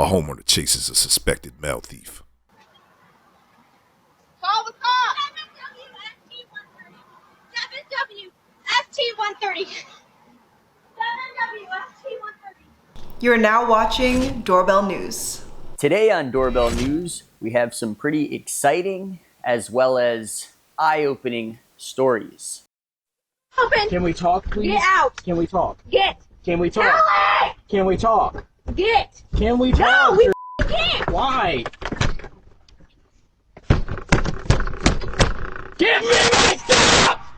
homeowner chases a suspected mail thief. Call the cops! WFT-130. WFT-130. You are now watching Doorbell News. Today on Doorbell News, we have some pretty exciting as well as eye-opening stories. Open! Can we talk, please? Get out! Can we talk? Get! Can we talk? Kelly! Can we talk? Get! Can we No, talk? we can't! Why? Give me my stuff!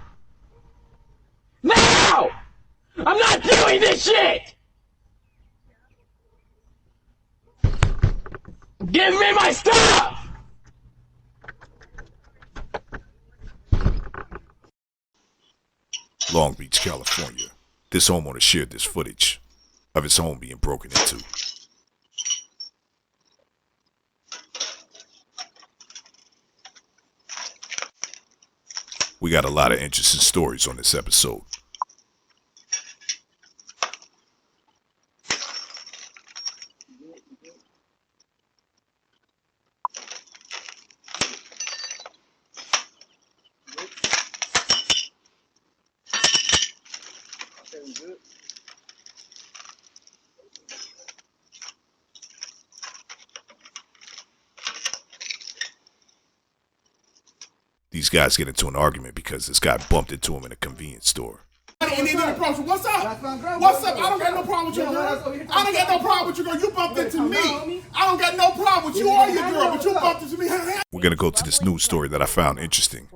Now! I'm not doing this shit! Give me my stuff! Long Beach, California. This homeowner shared this footage of his home being broken into. We got a lot of interesting stories on this episode. These guys get into an argument because this guy bumped into him in a convenience store. What's up? What's up? I don't got no problem with you, girl. I don't got no problem with you, girl. You bumped into me. I don't got no problem with you or your girl, but you bumped into me. We're going to go to this news story that I found interesting.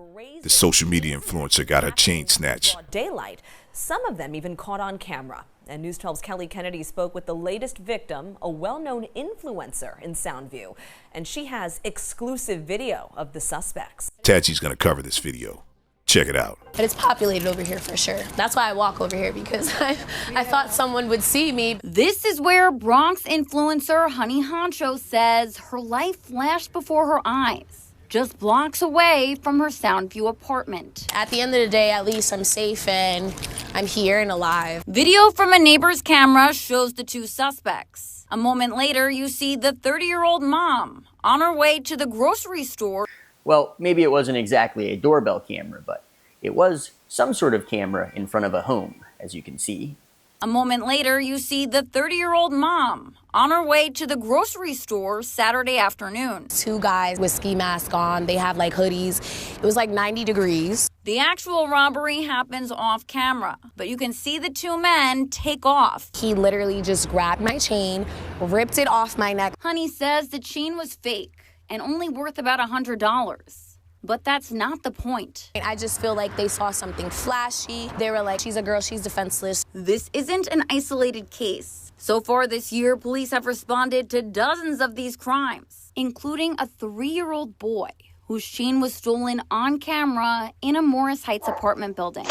The social media influencer got her chain snatched. Daylight. Some of them even caught on camera. And News 12's Kelly Kennedy spoke with the latest victim, a well-known influencer in Soundview. And she has exclusive video of the suspects. Taji's going to cover this video. Check it out. But it's populated over here for sure. That's why I walk over here, because I thought someone would see me. This is where Bronx influencer Honey Honcho says her life flashed before her eyes, just blocks away from her Soundview apartment. At the end of the day, at least I'm safe and I'm here and alive. Video from a neighbor's camera shows the two suspects. A moment later, you see the 30-year-old mom on her way to the grocery store. Well, maybe it wasn't exactly a doorbell camera, but it was some sort of camera in front of a home, as you can see. A moment later, you see the 30-year-old mom on her way to the grocery store Saturday afternoon. Two guys with ski masks on. They have like hoodies. It was like 90 degrees. The actual robbery happens off camera, but you can see the two men take off. He literally just grabbed my chain, ripped it off my neck. Honey says the chain was fake and only worth about $100. But that's not the point. I just feel like they saw something flashy. They were like, she's a girl, she's defenseless. This isn't an isolated case. So far this year, police have responded to dozens of these crimes, including a 3-year-old boy whose chain was stolen on camera in a Morris Heights apartment building.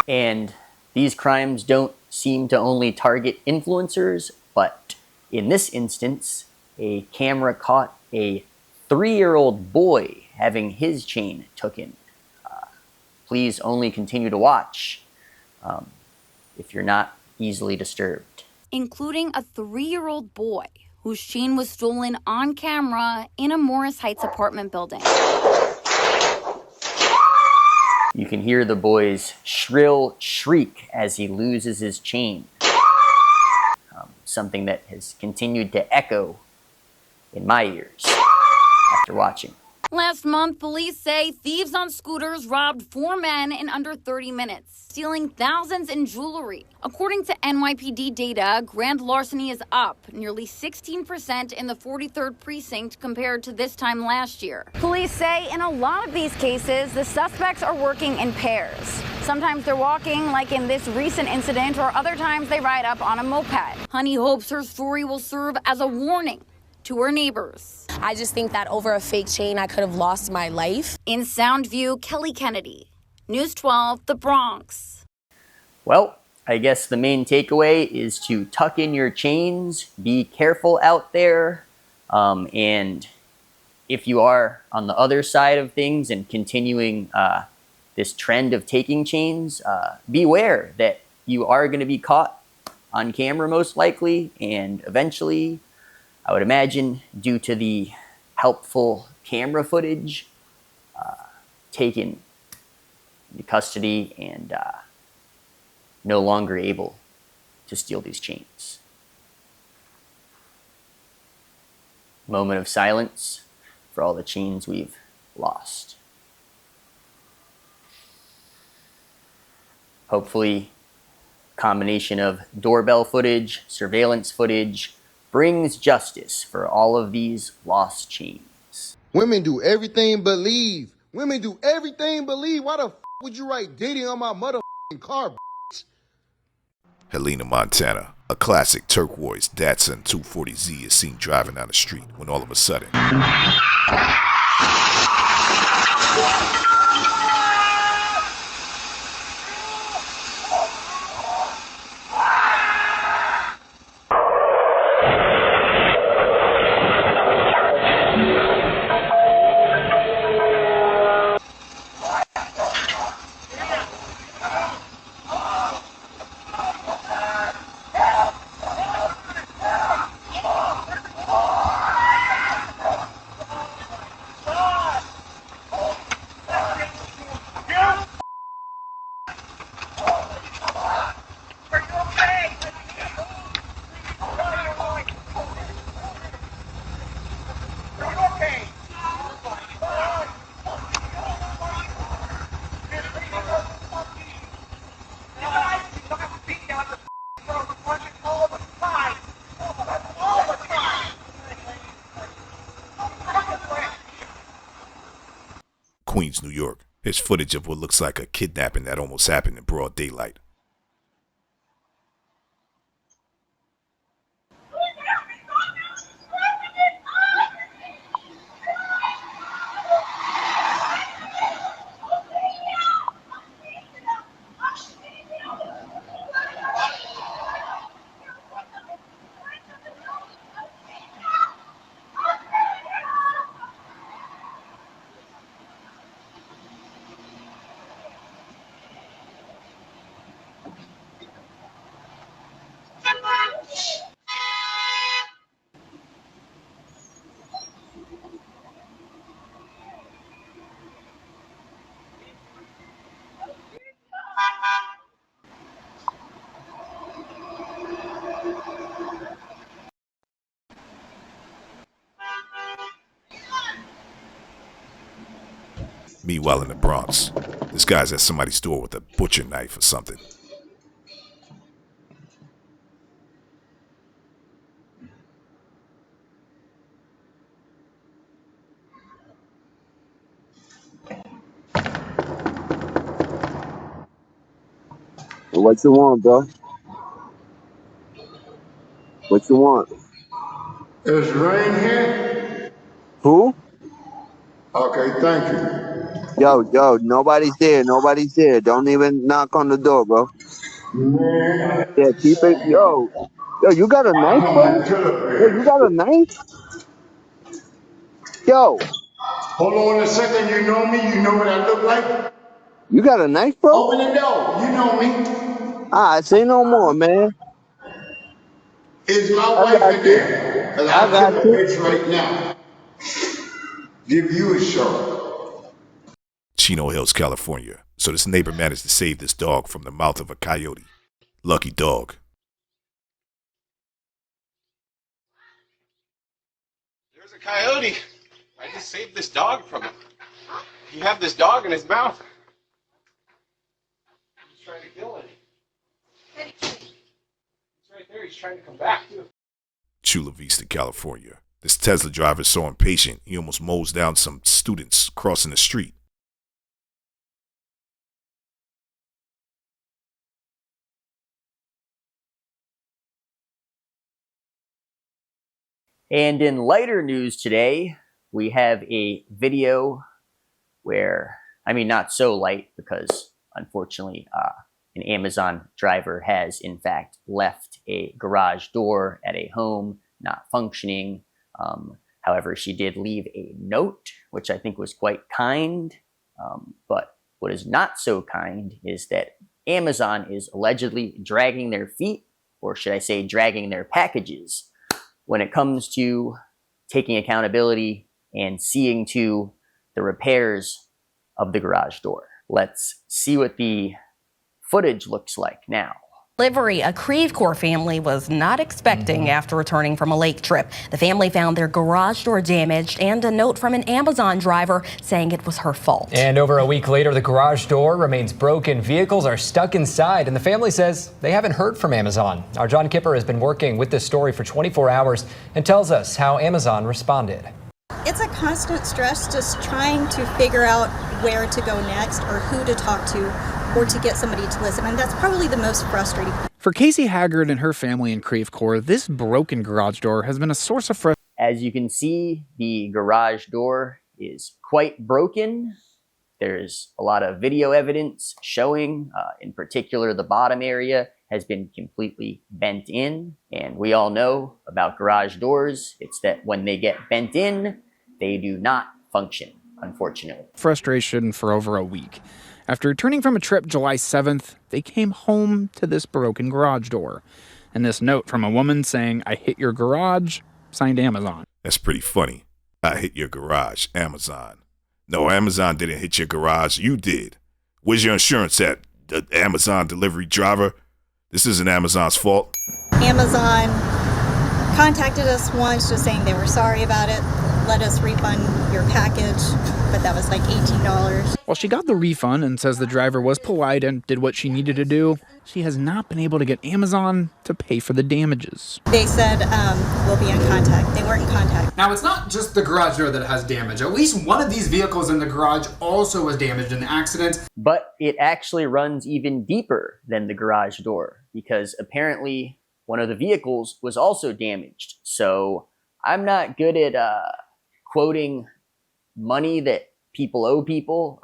And these crimes don't seem to only target influencers, but in this instance, a camera caught a 3-year-old boy having his chain taken. Please only continue to watch if you're not easily disturbed. Including a 3-year-old boy whose chain was stolen on camera in a Morris Heights apartment building. You can hear the boy's shrill shriek as he loses his chain. Something that has continued to echo in my ears after watching. Last month, police say thieves on scooters robbed 4 men in under 30 minutes, stealing thousands in jewelry. According to NYPD data, grand larceny is up nearly 16% in the 43rd precinct compared to this time last year. Police say in a lot of these cases, the suspects are working in pairs. Sometimes they're walking, like in this recent incident, or other times they ride up on a moped. Honey hopes her story will serve as a warning to her neighbors. I just think that over a fake chain, I could have lost my life. In Soundview, Kelly Kennedy, News 12, the Bronx. Well, I guess the main takeaway is to tuck in your chains, be careful out there, and if you are on the other side of things and continuing this trend of taking chains, beware that you are going to be caught on camera most likely, and eventually, I would imagine, due to the helpful camera footage, taken into custody and no longer able to steal these chains. Moment of silence for all the chains we've lost. Hopefully, a combination of doorbell footage, surveillance footage, brings justice for all of these lost chains. Women do everything but leave. Women do everything but leave. Why the f would you write Diddy on my motherfucking car, bitch? Helena, Montana. A classic turquoise Datsun 240Z is seen driving down the street when all of a sudden, Queens, New York. Here's footage of what looks like a kidnapping that almost happened in broad daylight. Meanwhile, in the Bronx, this guy's at somebody's door with a butcher knife or something. What you want, bro? What you want? Is rain here? Who? Okay, thank you. Yo, nobody's there. Nobody's there. Don't even knock on the door, bro. Man, Yeah, keep it. Yo, you got a knife, I'm bro? in Chula Yo, you Vista. got a knife? Yo, Hold on a second, you know me? You know what I look like? you got a knife, bro? Open the door, you know me. Say no more, man. Is my I wife got in you. there? Cause I I'll got kill a you. bitch right now. Give you a show. Chino Hills, California. So this neighbor managed to save this dog from the mouth of a coyote. Lucky dog. There's a coyote. I just saved this dog from him. He had this dog in his mouth. He's trying to kill it. He's right there. He's trying to come back, too. Chula Vista, California. This Tesla driver is so impatient, he almost mows down some students crossing the street. And in lighter news today, we have a video where, not so light because unfortunately an Amazon driver has in fact left a garage door at a home not functioning. However, she did leave a note, which I think was quite kind. But what is not so kind is that Amazon is allegedly dragging their feet or should I say dragging their packages, when it comes to taking accountability and seeing to the repairs of the garage door. Let's see what the footage looks like now. Delivery a Creve Coeur family was not expecting after returning from a lake trip. The family found their garage door damaged and a note from an Amazon driver saying it was her fault. And over a week later, the garage door remains broken. Vehicles are stuck inside, and the family says they haven't heard from Amazon. Our John Kipper has been working with this story for 24 hours and tells us how Amazon responded. It's a constant stress just trying to figure out where to go next or who to talk to or to get somebody to listen. And that's probably the most frustrating. For Casey Haggard and her family in Creve Coeur, this broken garage door has been a source of frustration. As you can see, the garage door is quite broken. There's a lot of video evidence showing, in particular, the bottom area has been completely bent in. And we all know about garage doors. It's that when they get bent in, they do not function, unfortunately. Frustration for over a week. After returning from a trip July 7th, they came home to this broken garage door. And this note from a woman saying, "I hit your garage," signed Amazon. That's pretty funny. I hit your garage, Amazon. No, Amazon didn't hit your garage. You did. Where's your insurance at, the Amazon delivery driver? This isn't Amazon's fault. Amazon contacted us once just saying they were sorry about it, let us refund your package, but that was like $18. While she got the refund and says the driver was polite and did what she needed to do, she has not been able to get Amazon to pay for the damages. They said, we'll be in contact. They weren't in contact. Now, it's not just the garage door that has damage. At least one of these vehicles in the garage also was damaged in the accident. But it actually runs even deeper than the garage door, because apparently one of the vehicles was also damaged. So I'm not good at quoting money that people owe people,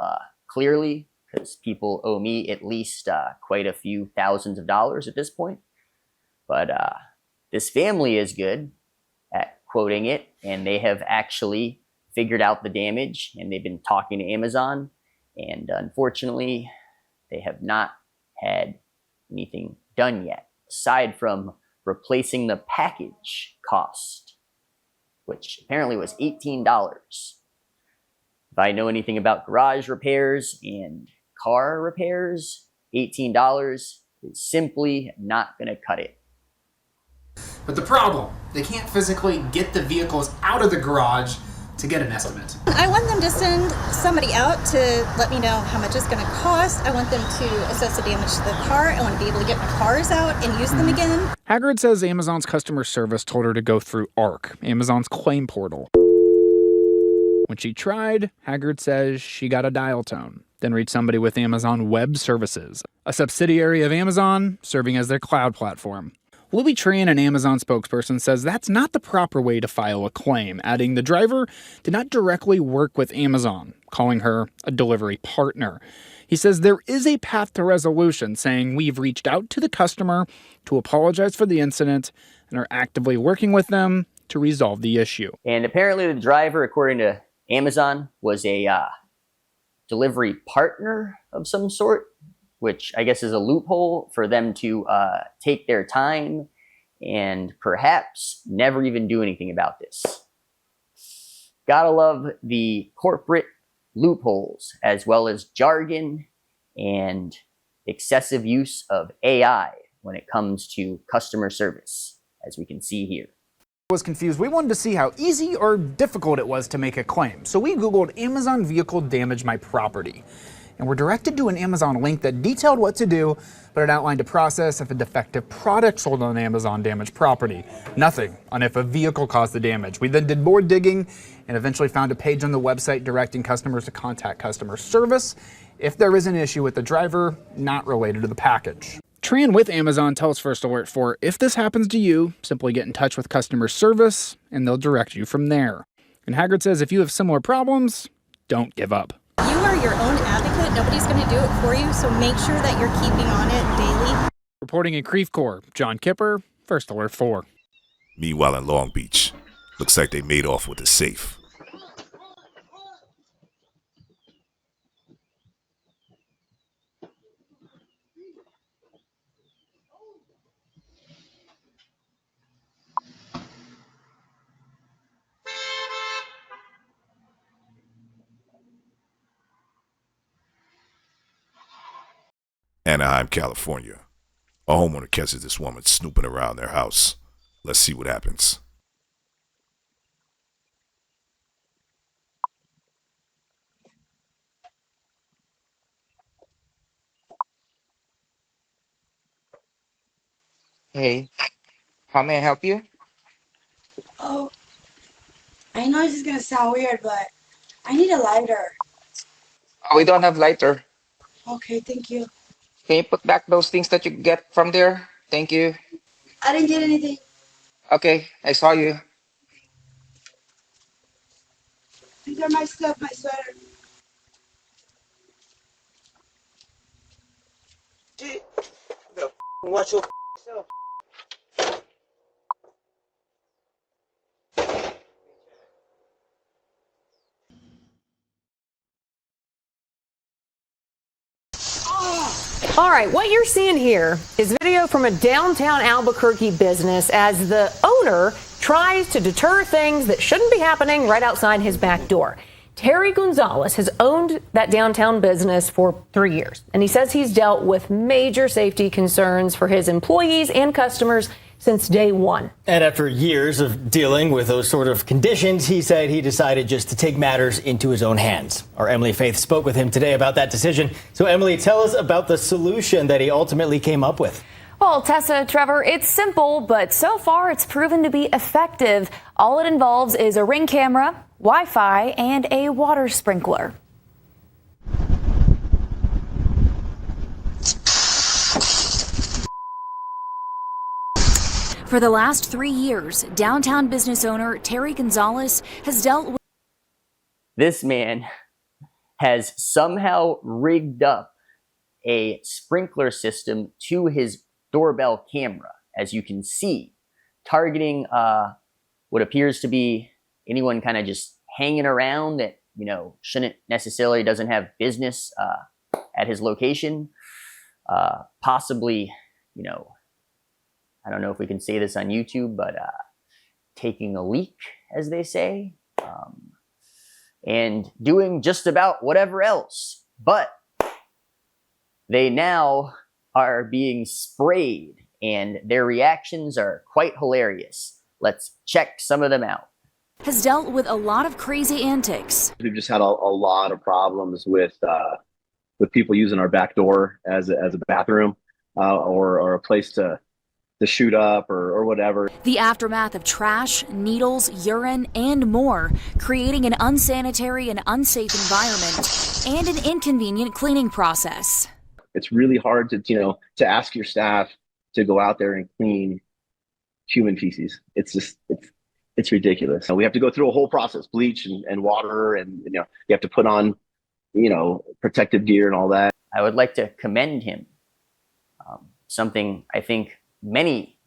clearly, because people owe me at least quite a few thousands of dollars at this point. But this family is good at quoting it, and they have actually figured out the damage, and they've been talking to Amazon, and unfortunately, they have not had anything done yet, aside from replacing the package cost, which apparently was $18. If I know anything about garage repairs and car repairs, $18 is simply not going to cut it. But the problem, they can't physically get the vehicles out of the garage to get an estimate. I want them to send somebody out to let me know how much it's going to cost. I want them to assess the damage to the car. I want to be able to get my cars out and use them again. Haggard says Amazon's customer service told her to go through ARC, Amazon's claim portal. When she tried, Haggard says she got a dial tone, then reached somebody with Amazon Web Services, a subsidiary of Amazon serving as their cloud platform. Louis Tran, an Amazon spokesperson, says that's not the proper way to file a claim, adding the driver did not directly work with Amazon, calling her a delivery partner. He says there is a path to resolution, saying we've reached out to the customer to apologize for the incident and are actively working with them to resolve the issue. And apparently the driver, according to Amazon, was a delivery partner of some sort, which I guess is a loophole for them to take their time and perhaps never even do anything about this. Gotta love the corporate loopholes, as well as jargon and excessive use of AI when it comes to customer service, as we can see here. Was confused. We wanted to see how easy or difficult it was to make a claim. So we Googled Amazon vehicle damage my property. And we're directed to an Amazon link that detailed what to do, but it outlined a process if a defective product sold on Amazon damaged property. Nothing on if a vehicle caused the damage. We then did more digging and eventually found a page on the website directing customers to contact customer service if there is an issue with the driver not related to the package. Tran with Amazon tells First Alert 4, if this happens to you, simply get in touch with customer service and they'll direct you from there. And Haggard says if you have similar problems, don't give up. You are your own advocate. Nobody's going to do it for you, so make sure that you're keeping on it daily. Reporting in Creve Coeur, John Kipper, First Alert 4. Meanwhile in Long Beach, looks like they made off with the safe. Anaheim, California. A homeowner catches this woman snooping around their house. Let's see what happens. Hey, how may I help you? Oh, I know this is gonna sound weird, but I need a lighter. Oh, we don't have lighter. Okay, thank you. Can you put back those things that you get from there? Thank you. I didn't get anything. Okay, I saw you. These are my stuff, my sweater. Watch your self. All right, what you're seeing here is video from a downtown Albuquerque business as the owner tries to deter things that shouldn't be happening right outside his back door. Terry Gonzalez has owned that downtown business for 3 years, and he says he's dealt with major safety concerns for his employees and customers since day one. And after years of dealing with those sort of conditions, he said he decided just to take matters into his own hands. Our Emily Faith spoke with him today about that decision. So, Emily, tell us about the solution that he ultimately came up with. Well, Tessa, Trevor, it's simple, but so far it's proven to be effective. All it involves is a Ring camera, Wi-Fi, and a water sprinkler. For the last 3 years, downtown business owner Terry Gonzalez has dealt with... This man has somehow rigged up a sprinkler system to his doorbell camera, as you can see, targeting what appears to be anyone kind of just hanging around that, you know, shouldn't necessarily doesn't have business at his location. Possibly, you know, I don't know if we can say this on YouTube, but taking a leak, as they say, and doing just about whatever else. But they now are being sprayed, and their reactions are quite hilarious. Let's check some of them out. Has dealt with a lot of crazy antics. We've just had a lot of problems with people using our back door as a bathroom or a place to shoot up or whatever. The aftermath of trash, needles, urine, and more, creating an unsanitary and unsafe environment and an inconvenient cleaning process. It's really hard to ask your staff to go out there and clean human feces. It's ridiculous. So we have to go through a whole process, bleach and water, and you have to put on protective gear and all that. I would like to commend him. Something I think many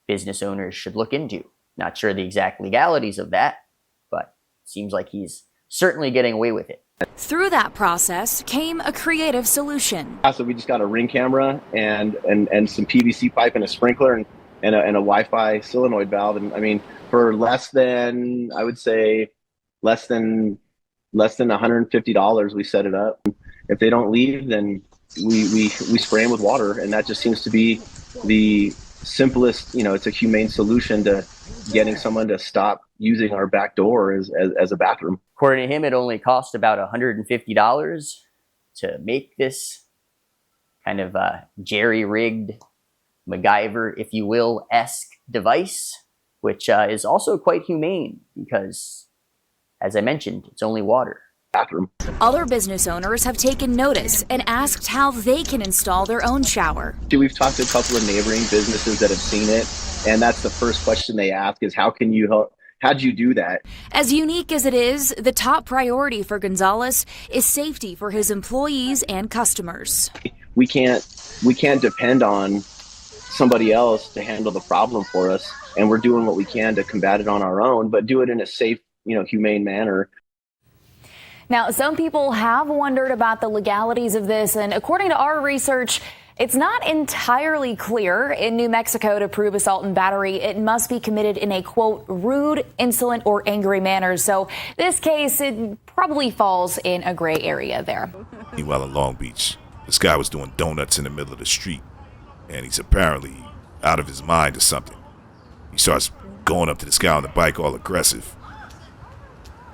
business owners should look into. Not sure the exact legalities of that, but it seems like he's certainly getting away with it. Through that process came a creative solution. So we just got a Ring camera and some PVC pipe and a sprinkler and a Wi-Fi solenoid valve. And I mean, for less than $150, we set it up. If they don't leave, then we spray them with water, and that just seems to be the simplest. It's a humane solution to getting someone to stop using our back door as a bathroom. According to him, it only cost about $150 to make this kind of jerry-rigged MacGyver, if you will, esque device, which is also quite humane because, as I mentioned, it's only water. Bathroom. Other business owners have taken notice and asked how they can install their own shower. We've talked to a couple of neighboring businesses that have seen it, and that's the first question they ask is, how can you help? How'd you do that? As unique as it is, the top priority for Gonzalez is safety for his employees and customers. We can't depend on somebody else to handle the problem for us, and we're doing what we can to combat it on our own, but do it in a safe, humane manner. Now, some people have wondered about the legalities of this, and according to our research, it's not entirely clear. In New Mexico, to prove assault and battery, it must be committed in a, quote, rude, insolent, or angry manner. So this case, it probably falls in a gray area there. Meanwhile, in Long Beach, This guy was doing donuts in the middle of the street, and he's apparently out of his mind or something. He starts going up to this guy on the bike all aggressive.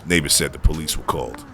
Neighbors said the police were called.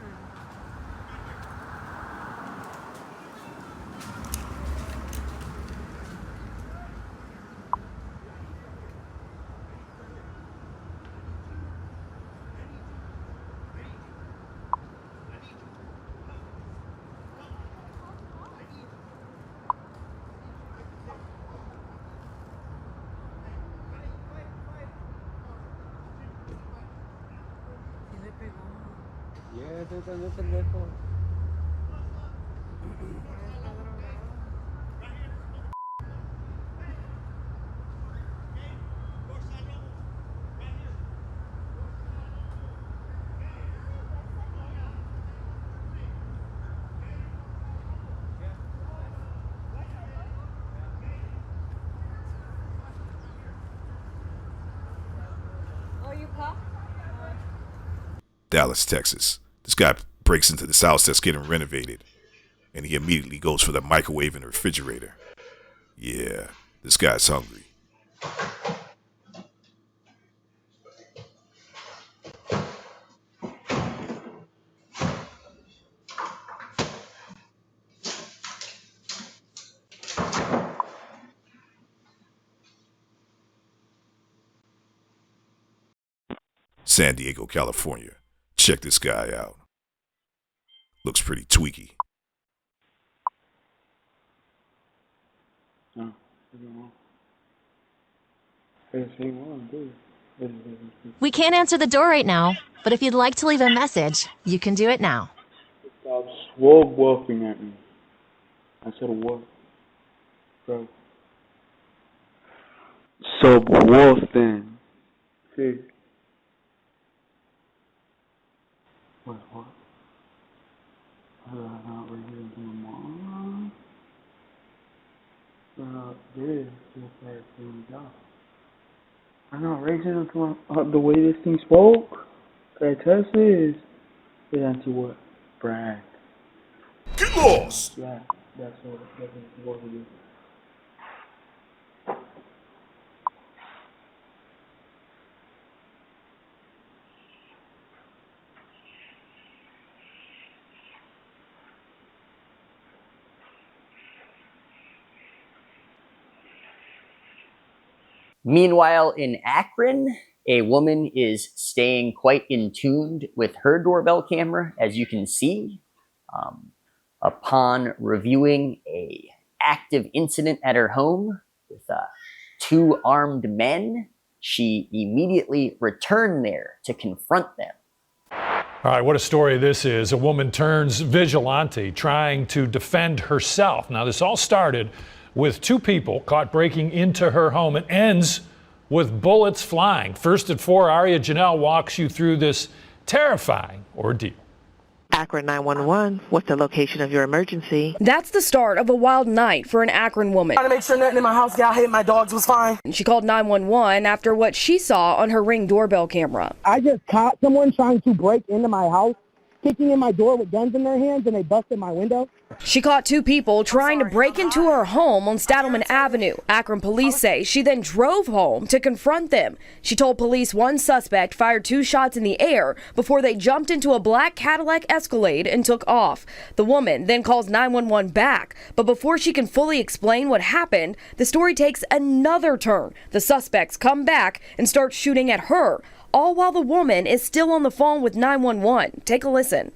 Dallas, Texas. This guy breaks into this house that's getting renovated, and he immediately goes for the microwave and refrigerator. Yeah, this guy's hungry. San Diego, California. Check this guy out. Looks pretty tweaky. We can't answer the door right now, but if you'd like to leave a message, you can do it now. Stop swab-walking at me. I said what? Bro. Subwoofing. See. Wait, what? Not really anymore. This is like things up. I'm not raising it to the way this thing spoke. Can I test this? It answer what? Brag. Get lost! Yeah, that's what we do. Meanwhile, in Akron, a woman is staying quite in tune with her doorbell camera, as you can see. Upon reviewing a active incident at her home with two armed men, she immediately returned there to confront them. All right, what a story this is. A woman turns vigilante trying to defend herself. Now, this all started with two people caught breaking into her home. It ends with bullets flying. First at 4, Aria Janelle walks you through this terrifying ordeal. Akron 911, what's the location of your emergency? That's the start of a wild night for an Akron woman. Trying to make sure nothing in my house got hit, my dogs was fine. She called 911 after what she saw on her Ring doorbell camera. I just caught someone trying to break into my house, kicking in my door with guns in their hands, and they busted my window. She caught two people trying to break into her home on Stadelman Avenue. Akron police say she then drove home to confront them. She told police one suspect fired 2 shots in the air before they jumped into a black Cadillac Escalade and took off. The woman then calls 911 back, but before she can fully explain what happened, the story takes another turn. The suspects come back and start shooting at her, all while the woman is still on the phone with 911. Take a listen.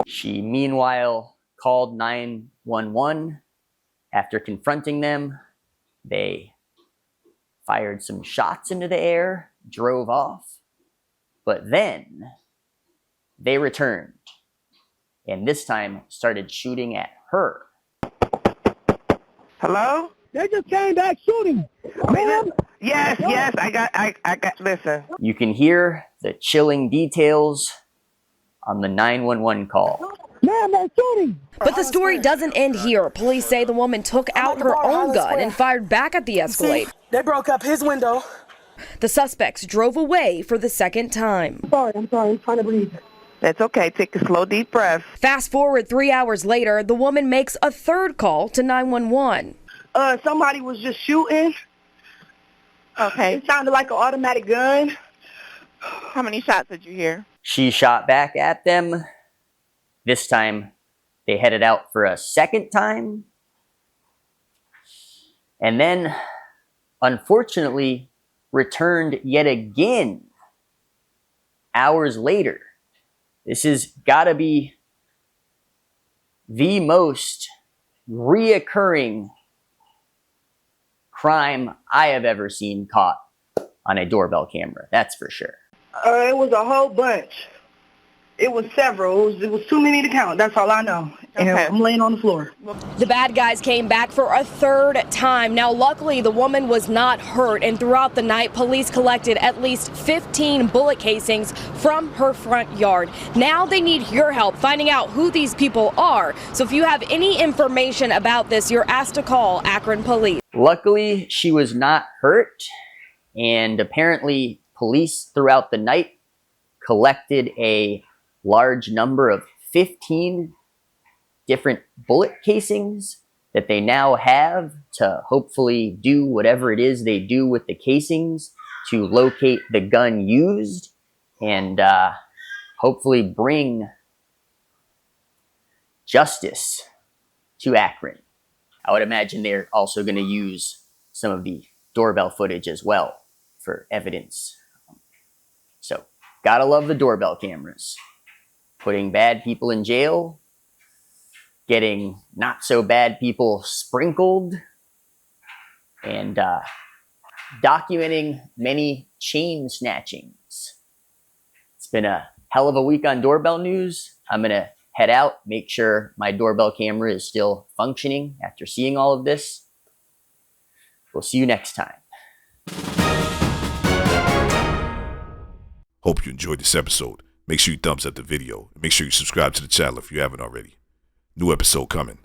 She meanwhile called 911. After confronting them, they fired some shots into the air, drove off, but then they returned and this time started shooting at her. Hello? They just came back shooting. Yes, I got, listen. You can hear the chilling details on the 911 call. Ma'am, they're shooting. But the story doesn't end here. Police say the woman took out her own gun and fired back at the Escalade. They broke up his window. The suspects drove away for the second time. I'm sorry, I'm trying to breathe. That's okay. Take a slow, deep breath. Fast forward 3 hours later, the woman makes a third call to 911. Somebody was just shooting. Okay. It sounded like an automatic gun. How many shots did you hear? She shot back at them. This time, they headed out for a second time. And then, unfortunately, returned yet again hours later. This has got to be the most reoccurring crime I have ever seen caught on a doorbell camera. That's for sure. It was a whole bunch. It was several. It was too many to count. That's all I know. And I'm laying on the floor. The bad guys came back for a third time. Now, luckily, the woman was not hurt. And throughout the night, police collected at least 15 bullet casings from her front yard. Now they need your help finding out who these people are. So if you have any information about this, you're asked to call Akron Police. Luckily, she was not hurt. And apparently, police throughout the night collected a large number of 15 different bullet casings that they now have to hopefully do whatever it is they do with the casings to locate the gun used and hopefully bring justice to Akron. I would imagine they're also going to use some of the doorbell footage as well for evidence. So, gotta love the doorbell cameras. Putting bad people in jail, getting not so bad people sprinkled, and documenting many chain snatchings. It's been a hell of a week on doorbell news. I'm gonna head out, make sure my doorbell camera is still functioning after seeing all of this. We'll see you next time. Hope you enjoyed this episode. Make sure you thumbs up the video. And make sure you subscribe to the channel if you haven't already. New episode coming.